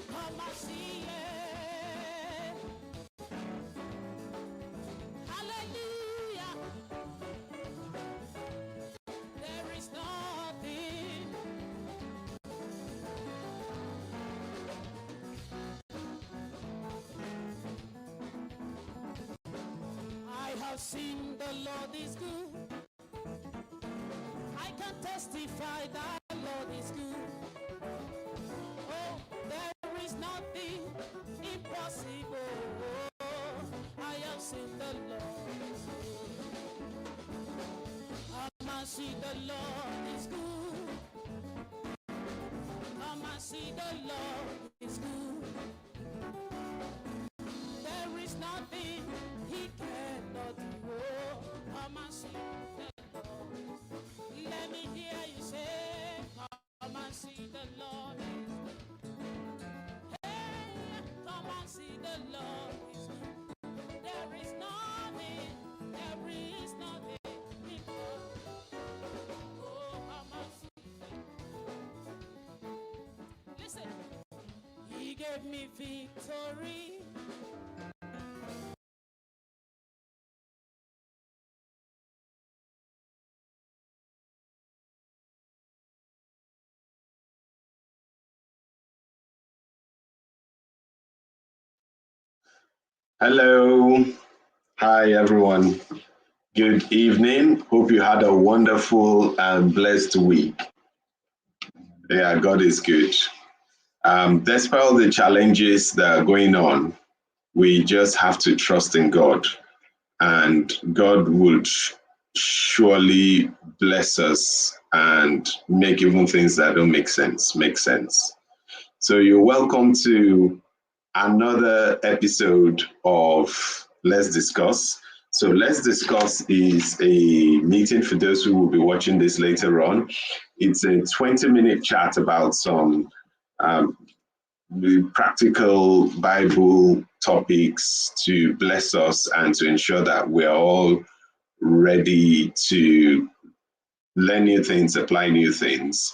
Come and see it. Hallelujah. There is nothing. I have seen the Lord is good. I can testify that the Lord is good. Oh, there is nothing impossible. Oh, I have seen the Lord is good. Come and see the Lord is good. Come and see the Lord is good. There is nothing he cannot do. Oh, come and see the Lord. Let me hear you say, come and see the Lord is good. Hey, come and see the Lord is good. There is nothing, there is nothing. Oh, come and see. Listen, he gave me victory. Hello. Hi, everyone. Good evening. Hope you had a wonderful and blessed week. Yeah, God is good. Despite all the challenges that are going on, we just have to trust in God, and God would surely bless us and make even things that don't make sense make sense. So you're welcome to another episode of Let's Discuss. So Let's Discuss is a meeting for those who will be watching this later on. It's a 20-minute chat about some practical Bible topics to bless us and to ensure that we're all ready to learn new things, apply new things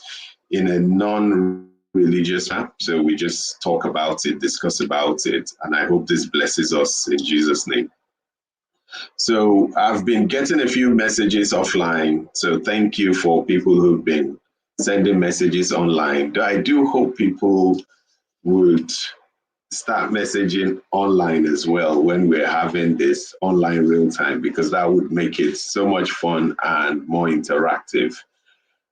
in a non-religious manner. So we just talk about it, discuss about it, and I hope this blesses us in Jesus' name. So I've been getting a few messages offline. So thank you for people who've been sending messages online. I do hope people would start messaging online as well when we're having this online real time, because that would make it so much fun and more interactive.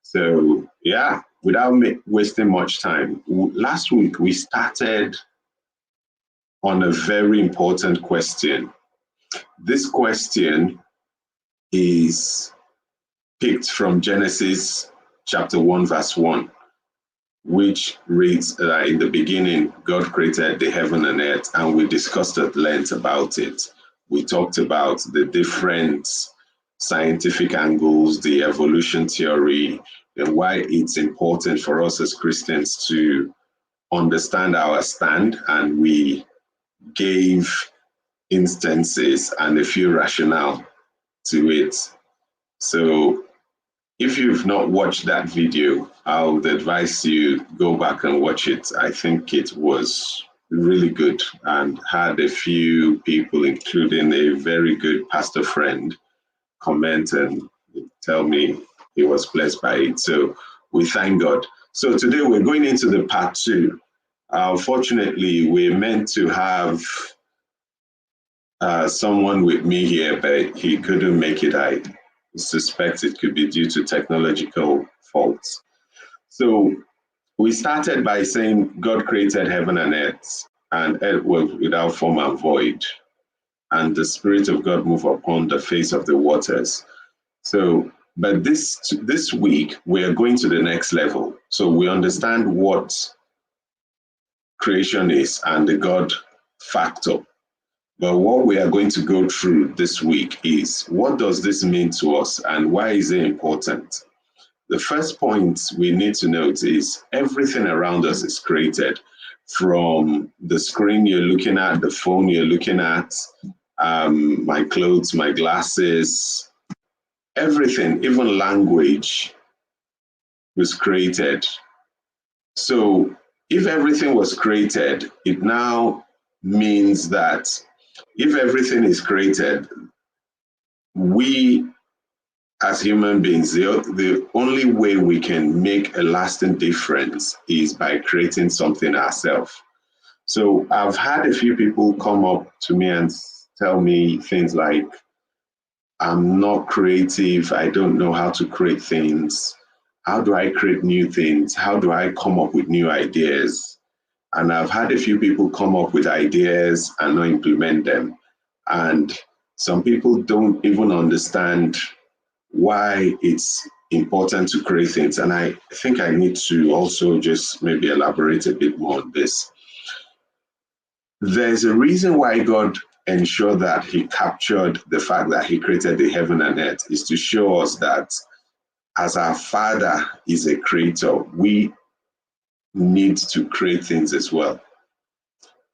So yeah, without wasting much time, last week we started on a very important question. This question is picked from Genesis chapter 1 verse 1, which reads, in the beginning, God created the heaven and earth, and we discussed at length about it. We talked about the different scientific angles, the evolution theory, and why it's important for us as Christians to understand our stand, and we gave instances and a few rationale to it. So if you've not watched that video, I would advise you go back and watch it. I think it was really good and had a few people, including a very good pastor friend, comment and tell me he was blessed by it. So we thank God. So today we're going into the part 2. Unfortunately, we're meant to have someone with me here, but he couldn't make it. I suspect it could be due to technological faults. So we started by saying God created heaven and earth was without form and void, and the Spirit of God moved upon the face of the waters. So, but this week we are going to the next level. So we understand what creation is and the God factor. But what we are going to go through this week is, what does this mean to us and why is it important? The first point we need to note is everything around us is created, from the screen you're looking at, the phone you're looking at, my clothes, my glasses, everything, even language was created. So if everything was created, it now means that if everything is created, we as human beings, the only way we can make a lasting difference is by creating something ourselves. So I've had a few people come up to me and tell me things like, I'm not creative, I don't know how to create things. How do I create new things? How do I come up with new ideas? And I've had a few people come up with ideas and not implement them. And some people don't even understand why it's important to create things. And I think I need to also just maybe elaborate a bit more on this. There's a reason why God ensured that he captured the fact that he created the heaven and earth, is to show us that as our Father is a creator, we need to create things as well.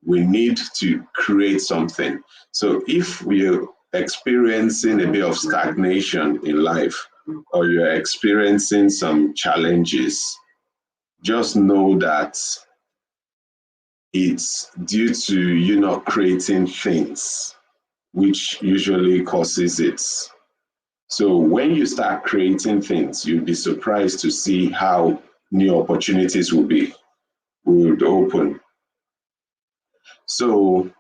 We need to create something. So if we're experiencing a bit of stagnation in life, or you're experiencing some challenges, just know that it's due to you not creating things, which usually causes it. So when you start creating things, you'll be surprised to see how new opportunities would open. So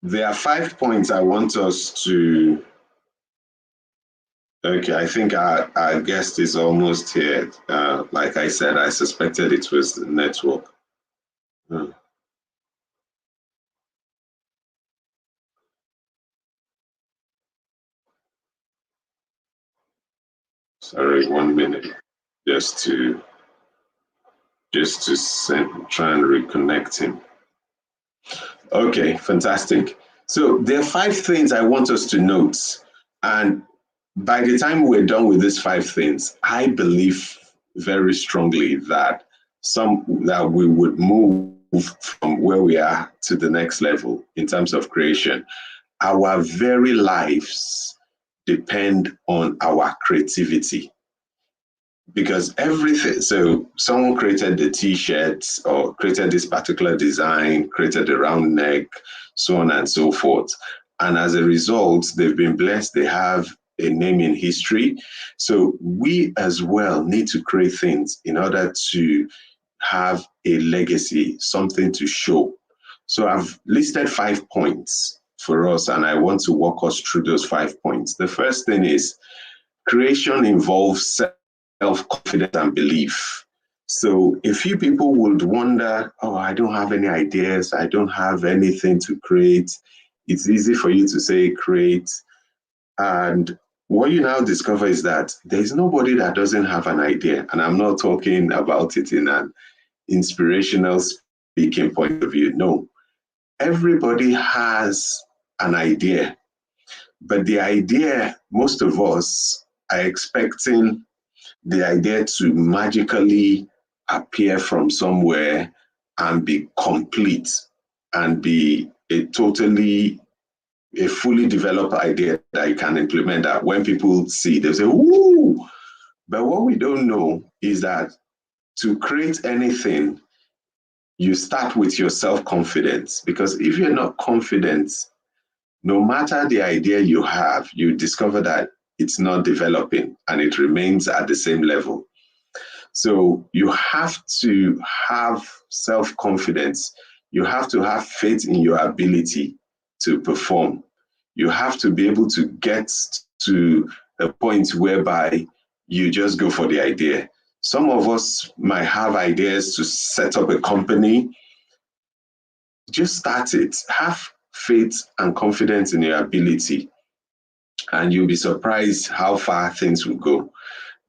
there are 5 points I want us to. Okay, I think our guest is almost here. Like I said, I suspected it was the network. Sorry, 1 minute, just to try and reconnect him. Okay, fantastic. So there are 5 things I want us to note, and by the time we're done with these 5 things, I believe very strongly that we would move from where we are to the next level in terms of creation. Our very lives depend on our creativity, because everything, so someone created the t-shirts or created this particular design, created a round neck, so on and so forth. And as a result, they've been blessed, they have a name in history. So we as well need to create things in order to have a legacy, something to show. So I've listed 5 points for us, and I want to walk us through those 5 points. The first thing is creation involves self-confidence and belief. So a few people would wonder, oh, I don't have any ideas, I don't have anything to create. It's easy for you to say create. And what you now discover is that there's nobody that doesn't have an idea. And I'm not talking about it in an inspirational speaking point of view. No, everybody has an idea. But the idea, most of us are expecting the idea to magically appear from somewhere and be complete and be a fully developed idea that you can implement, that when people see, they say, "Ooh!" But what we don't know is that to create anything, you start with your self-confidence, because if you're not confident, no matter the idea you have, you discover that it's not developing and it remains at the same level. So you have to have self-confidence. You have to have faith in your ability to perform. You have to be able to get to a point whereby you just go for the idea. Some of us might have ideas to set up a company. Just start it. Have faith and confidence in your ability, and you'll be surprised how far things will go.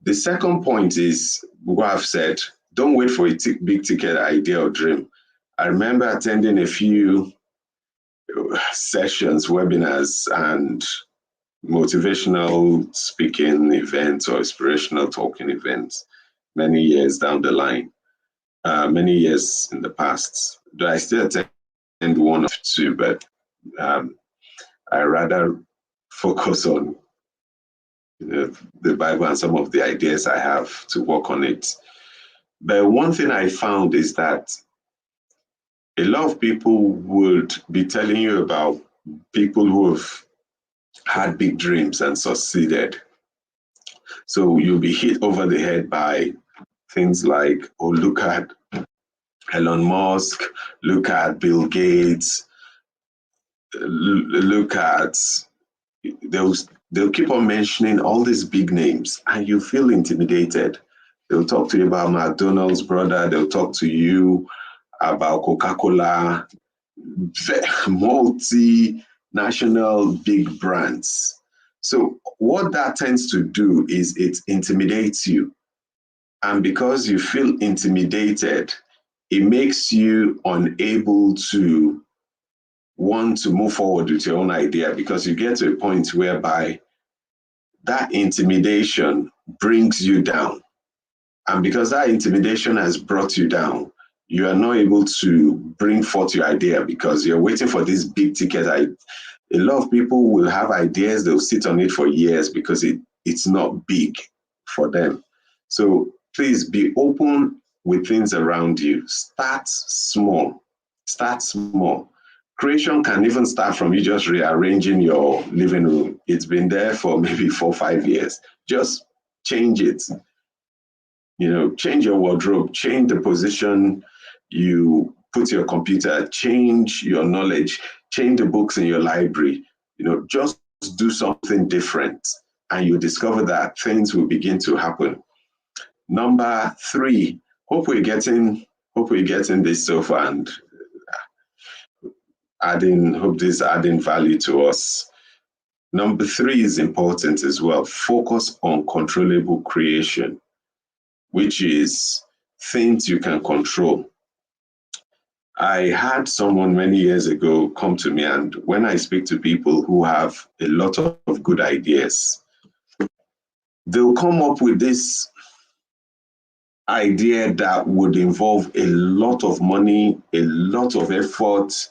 The second point is what I've said: don't wait for a big ticket idea or dream. I remember attending a few sessions, webinars, and motivational speaking events or inspirational talking events many years down the line, many years in the past. Do I still attend one or two, but I rather focus on the Bible and some of the ideas I have to work on it. But one thing I found is that a lot of people would be telling you about people who have had big dreams and succeeded. So you'll be hit over the head by things like, oh, look at Elon Musk, look at Bill Gates, look at, they'll, they'll keep on mentioning all these big names and you feel intimidated. They'll talk to you about McDonald's, brother. They'll talk to you about Coca-Cola, multinational big brands. So what that tends to do is it intimidates you. And because you feel intimidated, it makes you unable to want to move forward with your own idea, because you get to a point whereby that intimidation brings you down. And because that intimidation has brought you down, you are not able to bring forth your idea because you're waiting for this big ticket. A lot of people will have ideas, they'll sit on it for years because it's not big for them. So please be open with things around you. Start small. Start small. Creation can even start from you just rearranging your living room. It's been there for maybe 4 or 5 years. Just change it. Change your wardrobe, change the position you put your computer, change your knowledge, change the books in your library. Just do something different and you discover that things will begin to happen. Number 3, hope we're getting this so far and hope this is adding value to us. Number 3 is important as well. Focus on controllable creation, which is things you can control. I had someone many years ago come to me, and when I speak to people who have a lot of good ideas, they'll come up with this idea that would involve a lot of money, a lot of effort,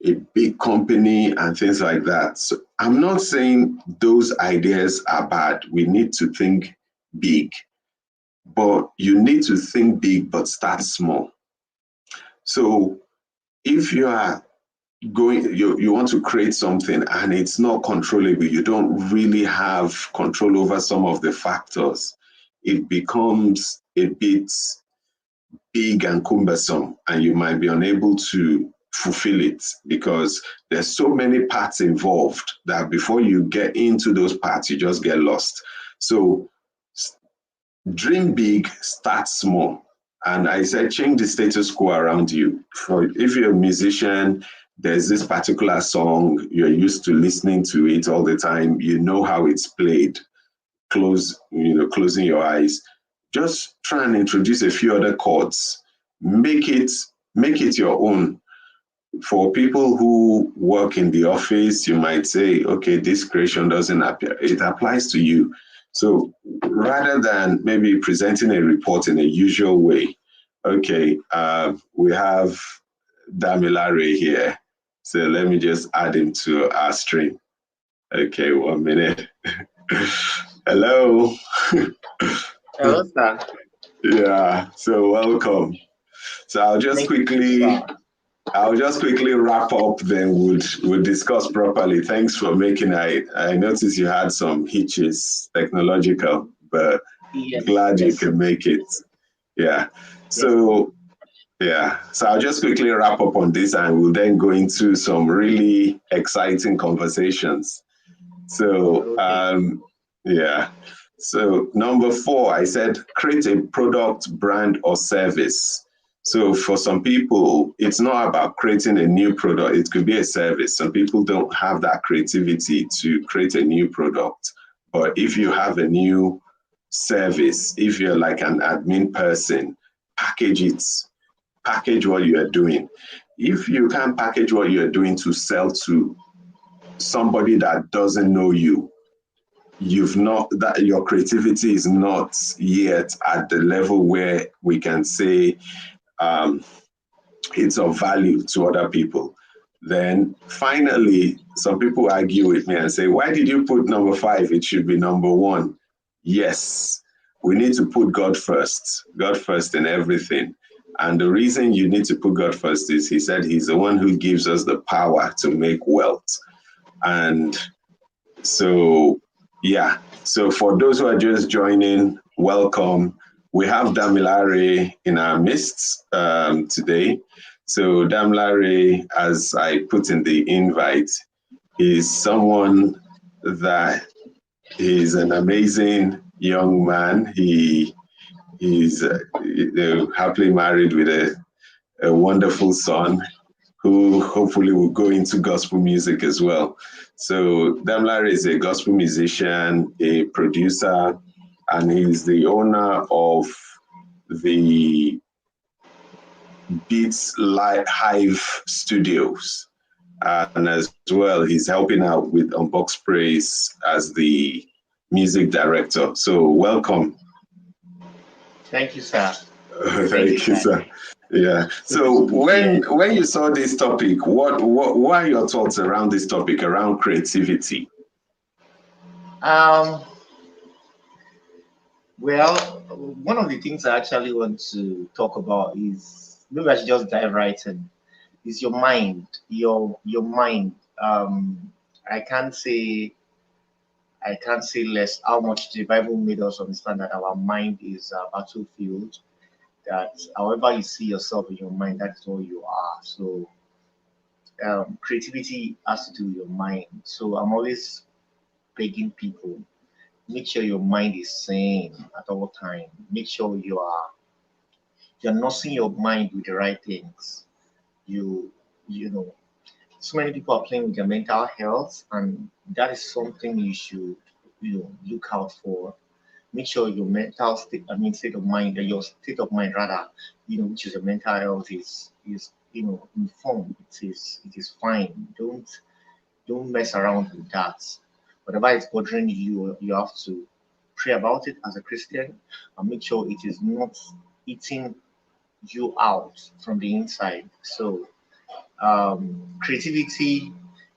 a big company, and things like that. So I'm not saying those ideas are bad. We need to think big. But you need to think big, but start small. So if you are you want to create something and it's not controllable, you don't really have control over some of the factors, it becomes a bit big and cumbersome, and you might be unable to fulfill it because there's so many parts involved that before you get into those parts, you just get lost. So dream big, start small. And I said, change the status quo around you. If you're a musician, there's this particular song, you're used to listening to it all the time, you know how it's played, closing your eyes. Just try and introduce a few other chords. Make it your own. For people who work in the office, you might say, okay, this creation doesn't appear. It applies to you. So rather than maybe presenting a report in a usual way, okay, we have Damilare here. So let me just add him to our stream. Okay, 1 minute. Hello. Hello, sir. Yeah, so welcome. So I'll just quickly wrap up, then we'll discuss properly. Thanks for making. I noticed you had some hitches, technological, but Yes, glad yes. you can make it. Yeah. So I'll just quickly wrap up on this, and we'll then go into some really exciting conversations. So So number 4, I said create a product, brand, or service. So for some people, it's not about creating a new product. It could be a service. Some people don't have that creativity to create a new product. But if you have a new service, if you're like an admin person, package it. Package what you are doing. If you can package what you are doing to sell to somebody that doesn't know you, your creativity is not yet at the level where we can say it's of value to other people. Then finally, some people argue with me and say, why did you put number 5? It should be number 1. Yes, we need to put God first in everything. And the reason you need to put God first is, he said he's the one who gives us the power to make wealth. And so, yeah. So for those who are just joining, welcome. We have Damilare in our midst today. So Damilare, as I put in the invite, is someone that is an amazing young man. He is happily married with a wonderful son who hopefully will go into gospel music as well. So Damilare is a gospel musician, a producer, and he's the owner of the BeatsHive Studios. And as well, he's helping out with Unbox Praise as the music director. So welcome. Thank you, sir. Thank you, sir. Yeah. So when you saw this topic, what are your thoughts around this topic, around creativity? Well, one of the things I actually want to talk about is, maybe I should just dive right in, is your mind. Your mind. I can't say less how much the Bible made us understand that our mind is a battlefield, that however you see yourself in your mind, that's all you are. So creativity has to do with your mind. So I'm always begging people, make sure your mind is sane at all time. Make sure you're nursing your mind with the right things. You know, so many people are playing with their mental health, and that is something you should look out for. Make sure your mental state, state of mind, your state of mind rather, which is your mental health is informed. It is fine. Don't mess around with that. Whatever is bothering you, you have to pray about it as a Christian and make sure it is not eating you out from the inside. So creativity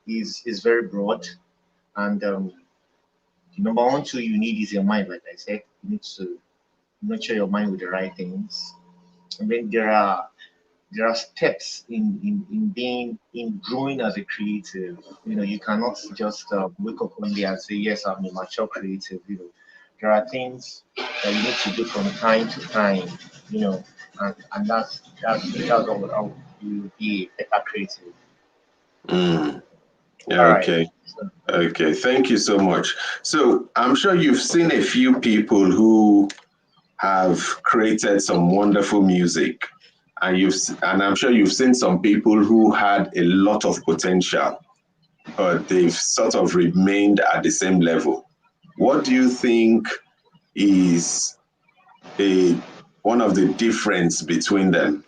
is very broad, and the number one tool you need is your mind. Like I said, you need to nurture your mind with the right things. And then there are steps in growing as a creative. You cannot just wake up one day and say, yes, I'm a mature creative. There are things that you need to do from time to time. And that's how you be a better creative. All right. Okay. Okay. Thank you so much. So I'm sure you've seen a few people who have created some wonderful music, and I'm sure you've seen some people who had a lot of potential, but they've sort of remained at the same level. What do you think is one of the difference between them?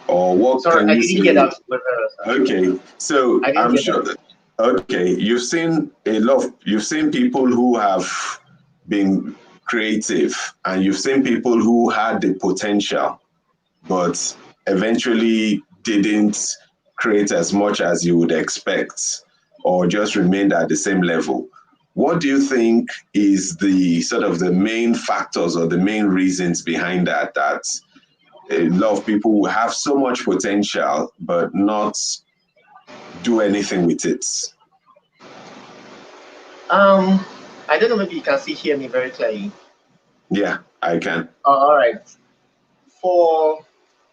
Or what Sorry, can I you didn't say? get that. Okay, so I didn't I'm get sure that. okay, you've seen people who have been creative, and you've seen people who had the potential, but eventually didn't create as much as you would expect, or just remained at the same level. What do you think is the sort of the main factors or the main reasons behind that a lot of people will have so much potential but not do anything with it? I don't know, maybe you can still hear me very clearly. Yeah, I can. All right.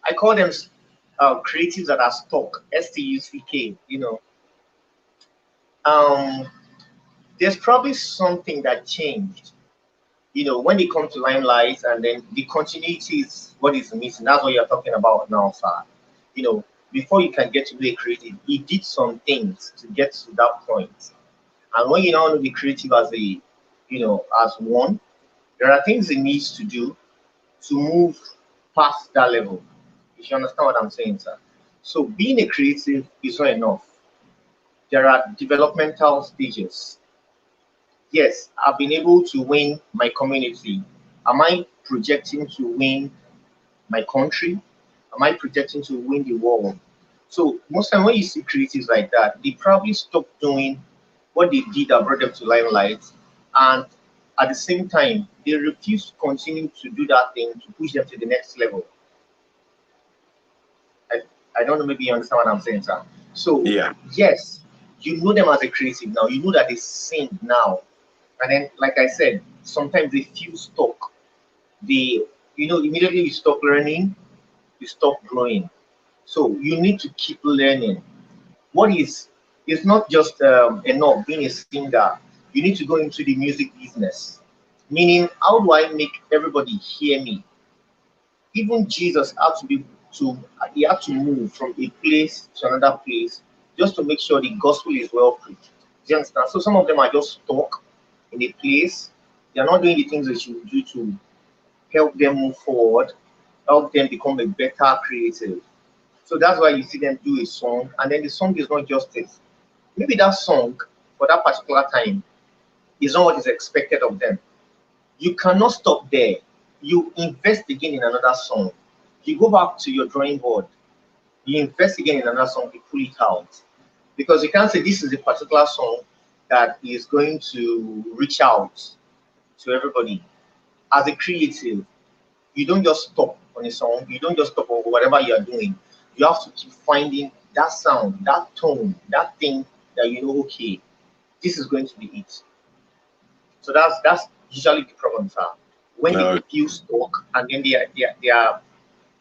I call them creatives that are stuck, STUCK. There's probably something that changed. When it comes to limelight, and then the continuity is what is missing. That's what you're talking about now, sir. Before you can get to be a creative, he did some things to get to that point. And when you now know the creative as one, there are things he needs to do to move past that level. If you understand what I'm saying, sir. So being a creative is not enough. There are developmental stages. Yes, I've been able to win my community. Am I projecting to win my country? Am I projecting to win the world? So most time when you see creatives like that, they probably stop doing what they did that brought them to limelight, and at the same time, they refuse to continue to do that thing to push them to the next level. I, I don't know, maybe you understand what I'm saying, sir. So, Yeah. yes, you know them as a creative now. You know that they sing now. And then, like I said, sometimes they feel stuck. They, immediately you stop learning, you stop growing. So you need to keep learning. What is it's not just enough being a singer. You need to go into the music business. Meaning, how do I make everybody hear me? Even Jesus had to be to he had to move from a place to another place just to make sure the gospel is well preached. Do you understand? So some of them are just stuck in a place. They are not doing the things they should do to help them move forward, help them become a better creative. So that's why you see them do a song, and then the song is not just it. Maybe that song for that particular time is not what is expected of them. You cannot stop there. You invest again in another song. You go back to your drawing board. You invest again in another song, you pull it out. Because you can't say this is a particular song that is going to reach out to everybody. As a creative, you don't just stop on a song, you don't just stop on whatever you are doing. You have to keep finding that sound, that tone, that thing that okay, this is going to be it. So that's usually the problems are when they No, feel stuck and then they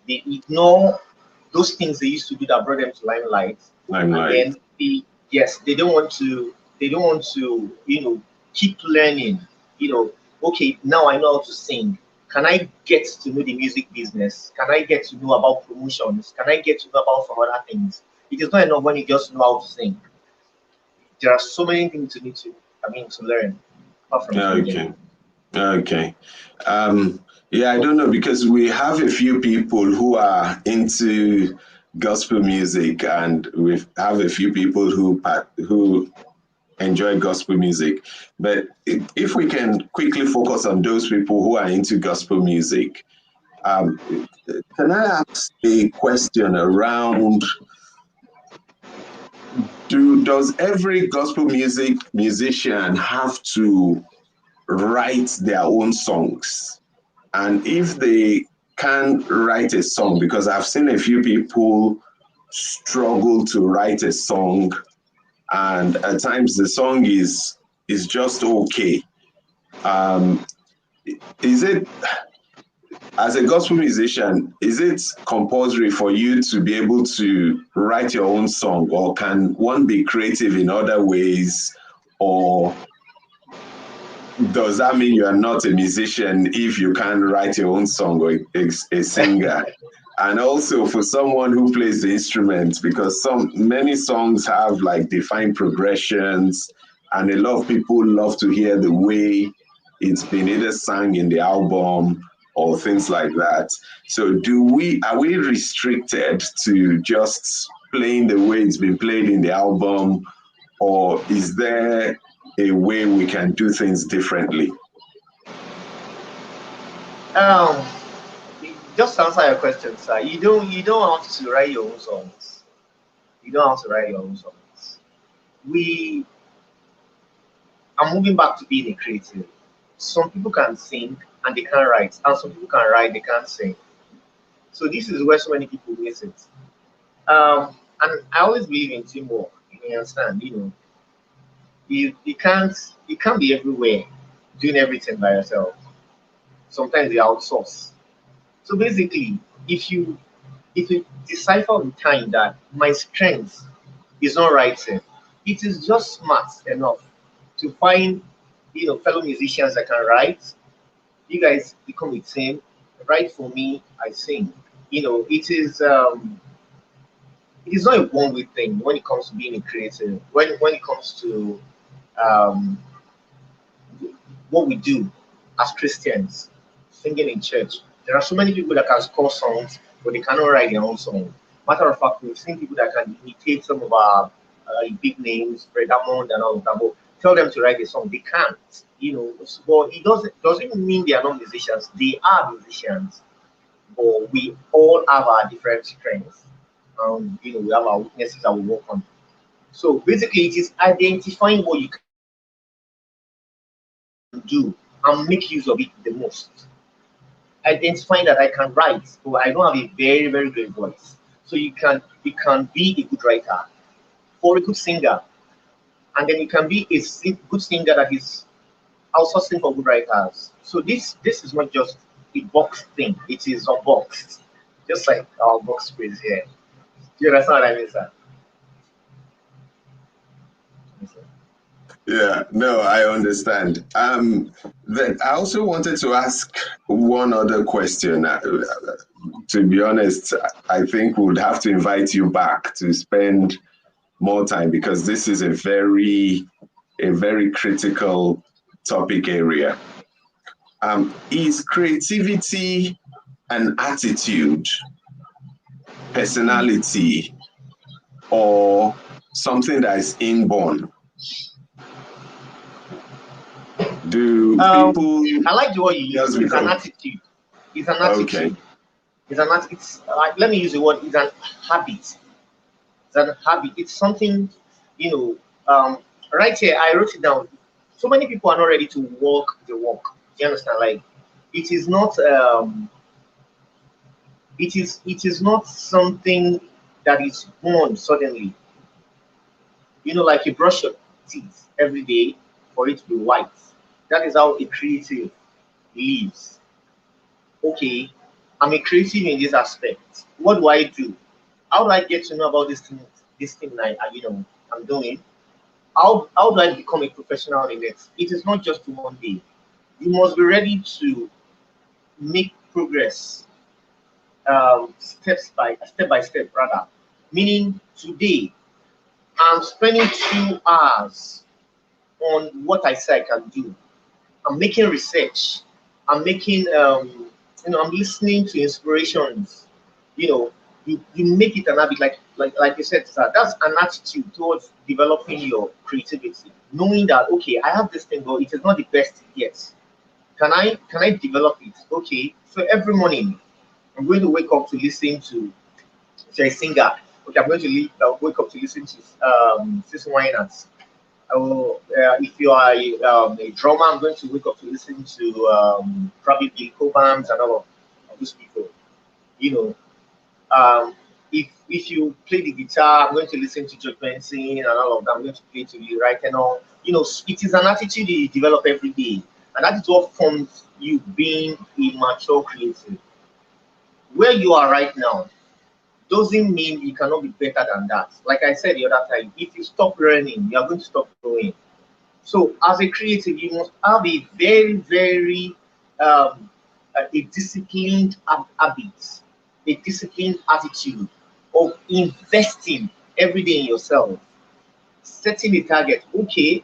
ignore those things they used to do that brought them to limelight, and limelight. then they don't want to keep learning. Okay, now I know how to sing. Can I get to know the music business? Can I get to know about promotions? Can I get to know about some other things? It is not enough when you just know how to sing. There are so many things to learn apart from singing. Okay. Okay. Yeah, I don't know because we have a few people who are into gospel music, and we have a few people who enjoy gospel music. But if we can quickly focus on those people who are into gospel music, um, can I ask a question around? Does every gospel musician have to write their own songs? And if they can write a song, because I've seen a few people struggle to write a song, and at times the song is just okay. Um, is it, as a gospel musician, is it compulsory for you to be able to write your own song, or can one be creative in other ways, or does that mean you are not a musician if you can't write your own song or a singer? And also for someone who plays the instrument, because many songs have like defined progressions, and a lot of people love to hear the way it's been either sung in the album or things like that. So are we restricted to just playing the way it's been played in the album, or is there a way we can do things differently? Um, just to answer your question, sir, you don't have to write your own songs. You don't have to write your own songs. We are moving back to being a creative. Some people can sing and they can't write, and some people can write, they can't sing. So this is where so many people miss it. And I always believe in teamwork. You understand? You can't be everywhere doing everything by yourself. Sometimes you outsource. So basically, if you if you decipher with time that my strength is not writing, it is just smart enough to find fellow musicians that can write. You guys become a team, write for me, I sing. It is not a one-way thing when it comes to being a creative. When it comes to um, what we do as Christians, singing in church. There are so many people that can score songs, but they cannot write their own song. Matter of fact, we've seen people that can imitate some of our big names, Fred Hammond and all of that, but tell them to write a song, they can't. But it doesn't mean they are not musicians. They are musicians, but we all have our different strengths. We have our weaknesses that we work on. So basically, it is identifying what you can do and make use of it the most. Identifying that I can write, but I don't have a very, very great voice. So you can be a good writer or a good singer, and then you can be a good singer that is outsourcing for good writers. So this is not just a box thing; it is unboxed, just like our box quiz here. Do you understand what I mean, sir? Yeah, no, I understand. Then I also wanted to ask one other question. To be honest, I think we would have to invite you back to spend more time because this is a very critical topic area. Is creativity an attitude, personality, or something that is inborn? Do people? I like the word you use. It's an attitude. It's an attitude. Okay. It's an attitude. Let me use the word. It's an habit. It's an habit. It's something, right here, I wrote it down. So many people are not ready to walk the walk. You understand? Like, it is not. It is not something that is born suddenly. Like you brush your teeth every day for it to be white. That is how a creative lives. Okay, I'm a creative in this aspect. What do I do? How do I get to know about this thing I'm doing? How do I become a professional in it? It is not just one day. You must be ready to make progress, step by step rather. Meaning today, I'm spending 2 hours on what I say I can do. I'm making research. I'm making I'm listening to inspirations. You make it an habit, like you said, sir. That's an attitude towards developing your creativity. Knowing that okay, I have this thing, but it is not the best yet. Can I develop it? Okay. So every morning I'm going to wake up to listen to say a singer. Okay, I'm going to wake up to listen to Sis Winans. If you are a drummer, I'm going to wake up to listen to probably Billy Cobhams and all of those people. You know, if you play the guitar, I'm going to listen to George Benson and all of that. I'm going to play to you, right? And all. It is an attitude you develop every day, and that is what forms you being a mature creative. Where you are right now doesn't mean you cannot be better than that. Like I said the other time, if you stop learning, you are going to stop growing. So, as a creative, you must have a very, very a disciplined habit, a disciplined attitude of investing every day in yourself, setting a target. Okay,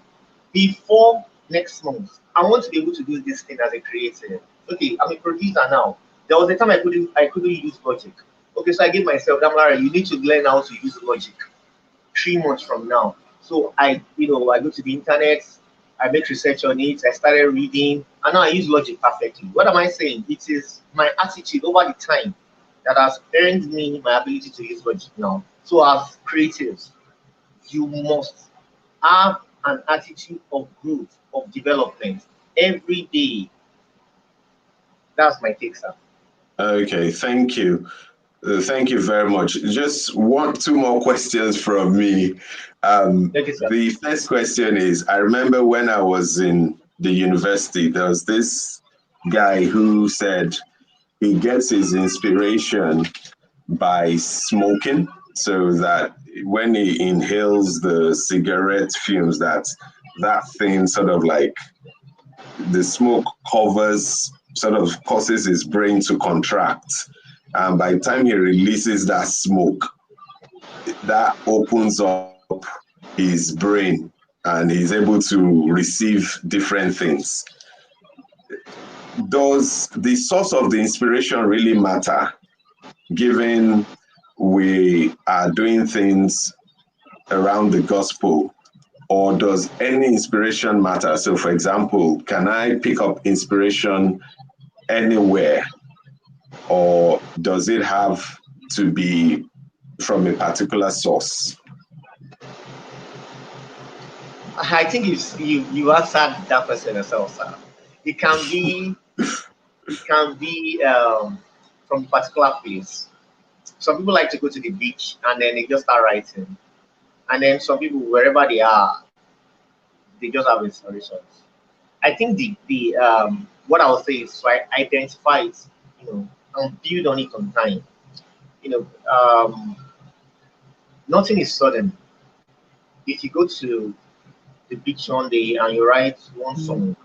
before next month, I want to be able to do this thing as a creative. Okay, I'm a producer now. There was a time I couldn't use Logic. Okay, so I gave myself, Damilare, you need to learn how to use Logic 3 months from now. So I go to the internet, I make research on it, I started reading, and now I use Logic perfectly. What am I saying? It is my attitude over the time that has earned me my ability to use Logic now. So as creatives, you must have an attitude of growth, of development every day. That's my take, sir. Okay, thank you. Thank you very much. Just two more questions from me. Thank you, sir. The first question is, I remember when I was in the university, there was this guy who said he gets his inspiration by smoking, so that when he inhales the cigarette fumes, that thing sort of like the smoke sort of causes his brain to contract. And by the time he releases that smoke, that opens up his brain and he's able to receive different things. Does the source of the inspiration really matter, given we are doing things around the gospel? Or does any inspiration matter? So, for example, can I pick up inspiration anywhere? Or does it have to be from a particular source? I think you answered that question yourself, sir. It can be from a particular place. Some people like to go to the beach and then they just start writing. And then some people, wherever they are, they just have inspirations. I think the what I would say is right, identify it, and build on it on time. You know, nothing is sudden. If you go to the beach one day and you write one song,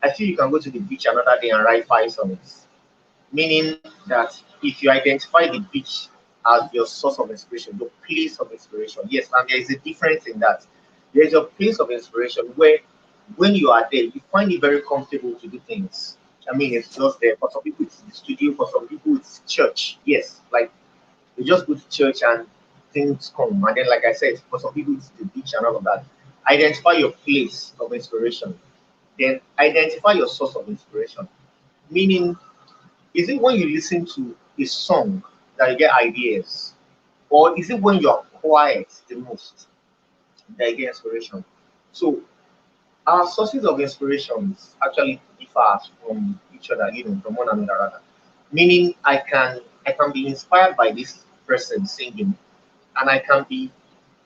I feel you can go to the beach another day and write 5 songs. Meaning that if you identify the beach as your source of inspiration, your place of inspiration, yes, and there is a difference in that. There is a place of inspiration where when you are there, you find it very comfortable to do things. I mean, it's just there. For some people, it's the studio. For some people, it's church. Yes, like you just go to church and things come. And then, like I said, for some people, it's the beach and all of that. Identify your place of inspiration. Then identify your source of inspiration. Meaning, is it when you listen to a song that you get ideas? Or is it when you're quiet the most that you get inspiration? So our sources of inspirations actually differ from each other, from one another rather. Meaning I can be inspired by this person singing, and I can be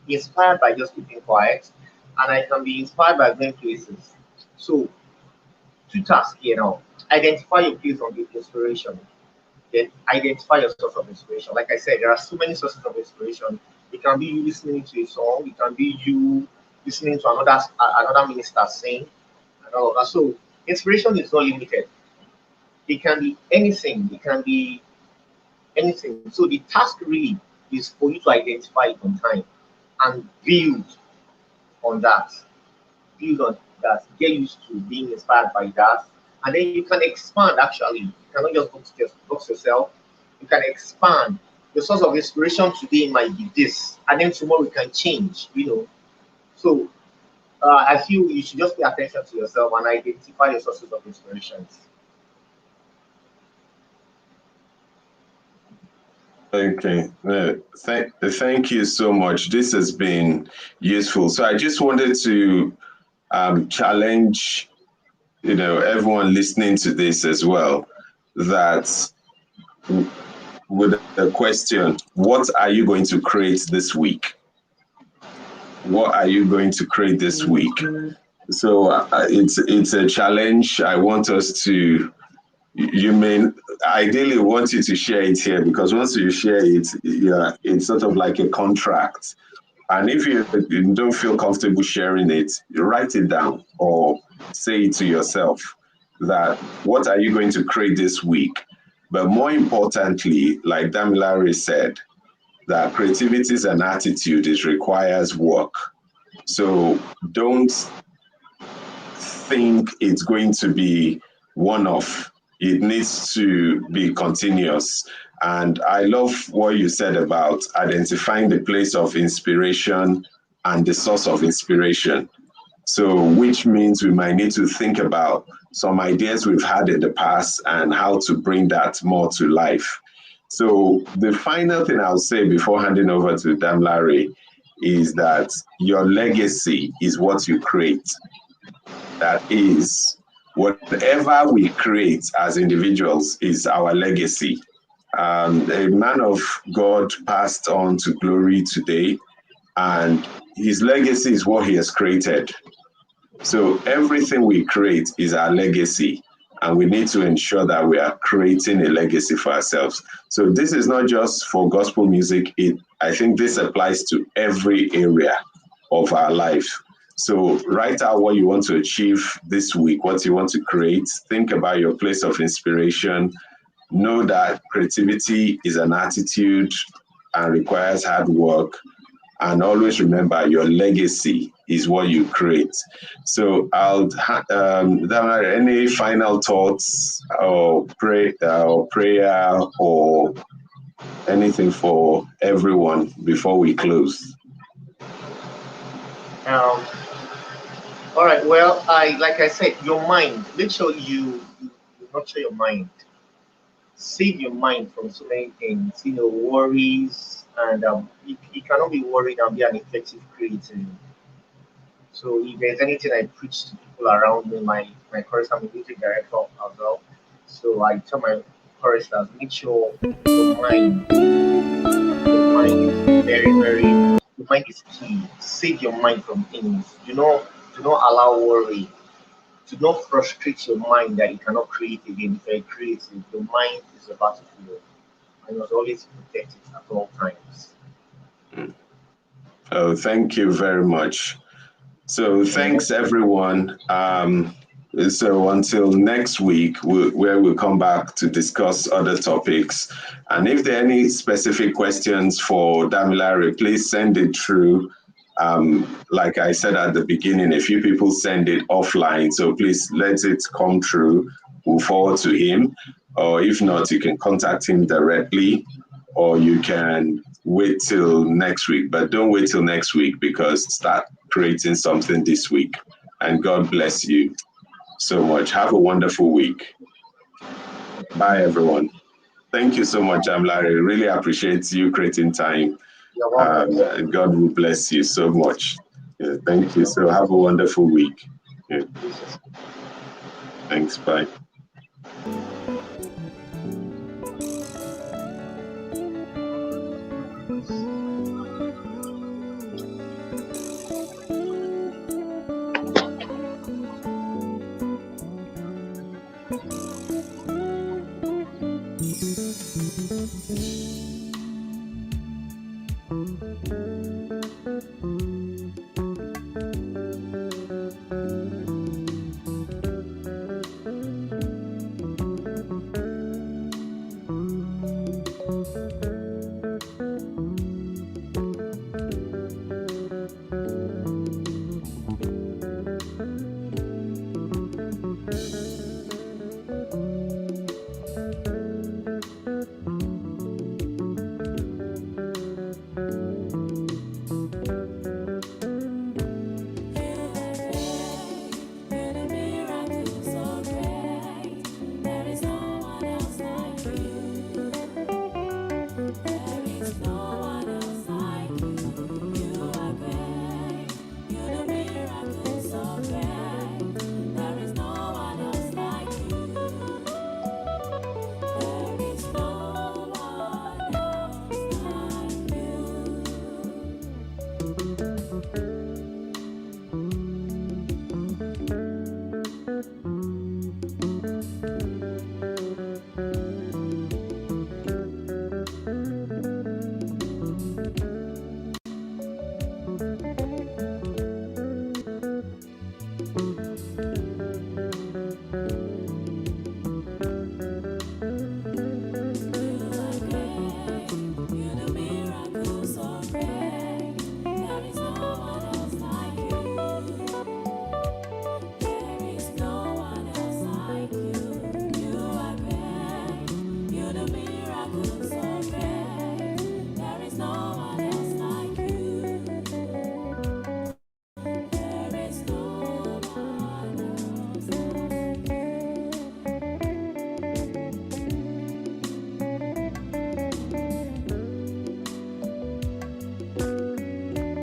inspired by just keeping quiet, and I can be inspired by going places. So two tasks here now. Identify your place of inspiration, then identify your source of inspiration. Like I said, there are so many sources of inspiration. It can be you listening to a song, it can be you listening to another minister sing, and all of that. So inspiration is not limited. It can be anything. It can be anything. So the task really is for you to identify it on time and build on that. Build on that. Get used to being inspired by that, and then you can expand. Actually, you cannot just box yourself. You can expand. The source of inspiration today might be this, and then tomorrow it can change. So I feel you should just pay attention to yourself and identify your sources of inspirations. Okay. Thank you so much. This has been useful. So I just wanted to challenge, everyone listening to this as well, that with the question, what are you going to create this week? What are you going to create this week? So it's a challenge. I want us to. You may ideally want you to share it here, because once you share it, it's sort of like a contract. And if you don't feel comfortable sharing it, you write it down or say it to yourself that what are you going to create this week? But more importantly, like Damilare said, that creativity is an attitude, it requires work. So don't think it's going to be one-off. It needs to be continuous. And I love what you said about identifying the place of inspiration and the source of inspiration. So, which means we might need to think about some ideas we've had in the past and how to bring that more to life. So, the final thing I'll say before handing over to Damilare is that your legacy is what you create. That is, whatever we create as individuals is our legacy. A man of God passed on to glory today, and his legacy is what he has created. So everything we create is our legacy, and we need to ensure that we are creating a legacy for ourselves. So this is not just for gospel music. I think this applies to every area of our life. So write out what you want to achieve this week, what you want to create. Think about your place of inspiration. Know that creativity is an attitude and requires hard work. And always remember, your legacy is what you create. So any final thoughts or prayer or anything for everyone before we close? All right. Well, like I said, your mind. Make sure you nurture your mind. Save your mind from so many things. Worries, and you cannot be worried and be an effective creator. So if there's anything I preach to people around me. My chorus, I'm a music director as well. So I tell my choristers, make sure your mind is your mind is key. Save your mind from things. Do not allow worry. Do not frustrate your mind that you cannot create again. If you're creative, your mind is a battlefield. And you must always protect it at all times. Oh, thank you very much. So thanks everyone. So until next week, where we'll come back to discuss other topics. And if there are any specific questions for Damilare, please send it through. Like I said at the beginning, a few people send it offline. So please let it come through. We'll forward to him. Or if not, you can contact him directly, or you can wait till next week. But don't wait till next week, because start creating something this week. And God bless you so much. Have a wonderful week. Bye, everyone. Thank you so much, Damilare. Really appreciate you creating time. You're welcome. And God will bless you so much. Yeah, thank you. So have a wonderful week. Yeah. Thanks. Bye.